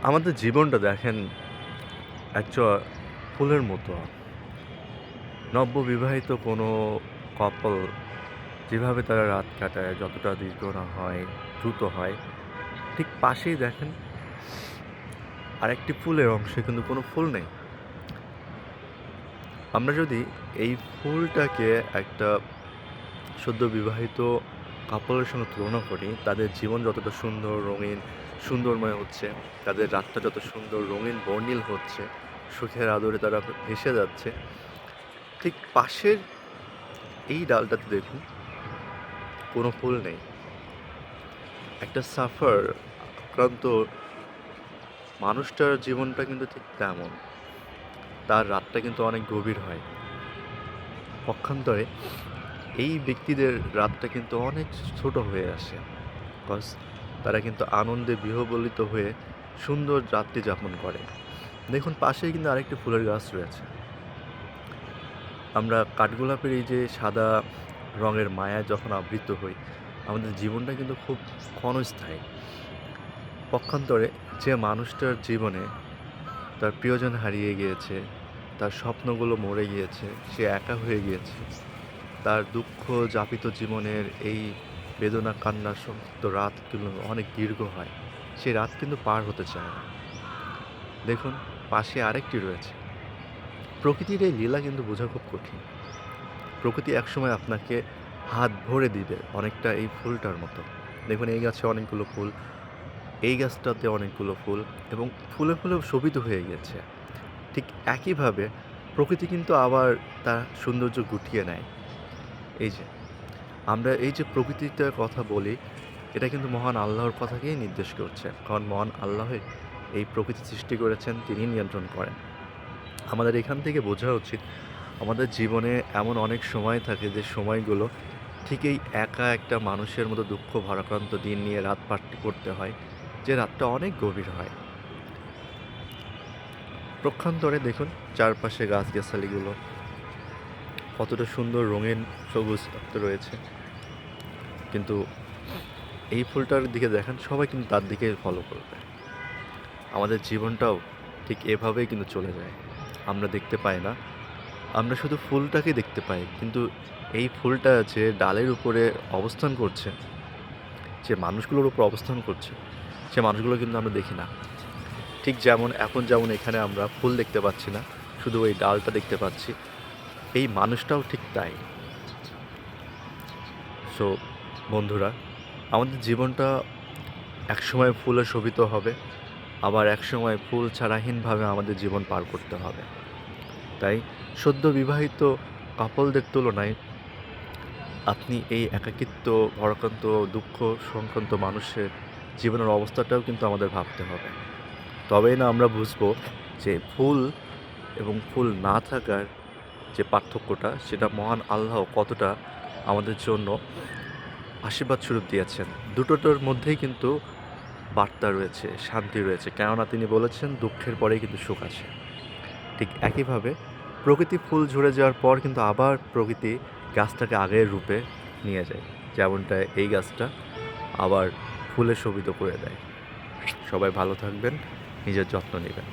আমাদের জীবনটা দেখেন একটা ফুলের মতো। নব্যবিবাহিত কোনো কাপল যেভাবে তারা রাত কাটায়, যতটা দীর্ঘ না হয়, দ্রুত হয়, ঠিক পাশেই দেখেন আরেকটি ফুলের অংশে কিন্তু কোনো ফুল নেই। আমরা যদি এই ফুলটাকে একটা সদ্য বিবাহিত কাপলের সঙ্গে তুলনা করি, তাদের জীবন যতটা সুন্দর, রঙিন, সুন্দরময় হচ্ছে, তাদের রাতটা যত সুন্দর, রঙিন, বর্ণিল হচ্ছে, সুখের আদরে তারা ভেসে যাচ্ছে, ঠিক পাশের এই ডালটাতে দেখুন কোনো ফুল নেই। একটা আক্রান্ত মানুষটার জীবনটা কিন্তু ঠিক তেমন। তার রাতটা কিন্তু অনেক গভীর হয়। পক্ষান্তরে এই ব্যক্তিদের রাতটা কিন্তু অনেক ছোট হয়ে আসে। কজ তারা কিন্তু আনন্দে বিহ্বলিত হয়ে সুন্দর রাত্রি যাপন করে। দেখুন পাশেই কিন্তু আরেকটি ফুলের গাছ রয়েছে। আমরা কাঠগোলাপের এই যে সাদা রঙের মায়ায় যখন আবৃত হই, আমাদের জীবনটা কিন্তু খুব ক্ষণস্থায়ী। পক্ষান্তরে যে মানুষটার জীবনে তার প্রিয়জন হারিয়ে গিয়েছে, তার স্বপ্নগুলো মরে গিয়েছে, সে একা হয়ে গিয়েছে, তার দুঃখ যাপিত জীবনের এই বেদনা কান্নার সমস্ত রাতগুলো অনেক দীর্ঘ হয়, সে রাত কিন্তু পার হতে চায় না। দেখুন পাশে আরেকটি রয়েছে। প্রকৃতির এই লীলা কিন্তু বোঝা খুব কঠিন। প্রকৃতি একসময় আপনাকে হাত ভরে দিবে, অনেকটা এই ফুলটার মতো। দেখুন এই গাছে অনেকগুলো ফুল, এই গাছটাতে অনেকগুলো ফুল, এবং ফুলে ফুলেও শোভিত হয়ে গেছে। ঠিক একইভাবে প্রকৃতি কিন্তু আবার তার সৌন্দর্য গুটিয়ে নেয়। এই যে আমরা এই যে প্রকৃতিটার কথা বলি, এটা কিন্তু মহান আল্লাহর কথাকেই নির্দেশ করছে। কারণ মহান আল্লাহই এই প্রকৃতি সৃষ্টি করেছেন, তিনি নিয়ন্ত্রণ করেন। আমাদের এখান থেকে বোঝা উচিত, আমাদের জীবনে এমন অনেক সময় থাকে যে সময়গুলো ঠিক এই একা একটা মানুষের মতো দুঃখ ভারাক্রান্ত দিন নিয়ে রাত পার করতে হয়, যে রাতটা অনেক গভীর হয়। প্রক্ষান্তরে দেখুন চারপাশে গাছগাছালিগুলো কতটা সুন্দর রঙিন সবুজ রয়েছে, কিন্তু এই ফুলটার দিকে দেখেন সবাই কিন্তু তার দিকে ফলো করবে। আমাদের জীবনটাও ঠিক এভাবেই কিন্তু চলে যায়। আমরা দেখতে পাই না, আমরা শুধু ফুলটাকে দেখতে পাই, কিন্তু এই ফুলটা যে ডালের উপরে অবস্থান করছে, যে মানুষগুলোর উপর অবস্থান করছে, সে মানুষগুলো কিন্তু আমরা দেখি না। ঠিক যেমন এখানে আমরা ফুল দেখতে পাচ্ছি না, শুধু ওই ডালটা দেখতে পাচ্ছি, এই মানুষটাও ঠিক তাই। সো বন্ধুরা, আমাদের জীবনটা একসময় ফুলে শোভিত হবে, আবার একসময় ফুল ছাড়াহীনভাবে আমাদের জীবন পার করতে হবে। তাই সদ্য বিবাহিত কাপলদের তুলনায় আপনি এই একাকিত্ব ভারাক্রান্ত দুঃখ সংক্রান্ত মানুষের জীবনের অবস্থাটাও কিন্তু আমাদের ভাবতে হবে। তবেই না আমরা বুঝবো যে ফুল এবং ফুল না থাকার যে পার্থক্যটা, সেটা মহান আল্লাহ কতটা আমাদের জন্য আশীর্বাদ স্বরূপ দিয়েছেন। দুটোটার মধ্যেই কিন্তু বার্তা রয়েছে, শান্তি রয়েছে, কেননা তিনি বলেছেন দুঃখের পরেই কিন্তু সুখ আসে। ঠিক একইভাবে প্রকৃতি ফুল ঝরে যাওয়ার পর কিন্তু আবার প্রকৃতি গাছটাকে আগের রূপে নিয়ে যায়, যেমনটা এই গাছটা আবার ফুলে শোভিত করে দেয়। সবাই ভালো থাকবেন, নিজের যত্ন নেবেন।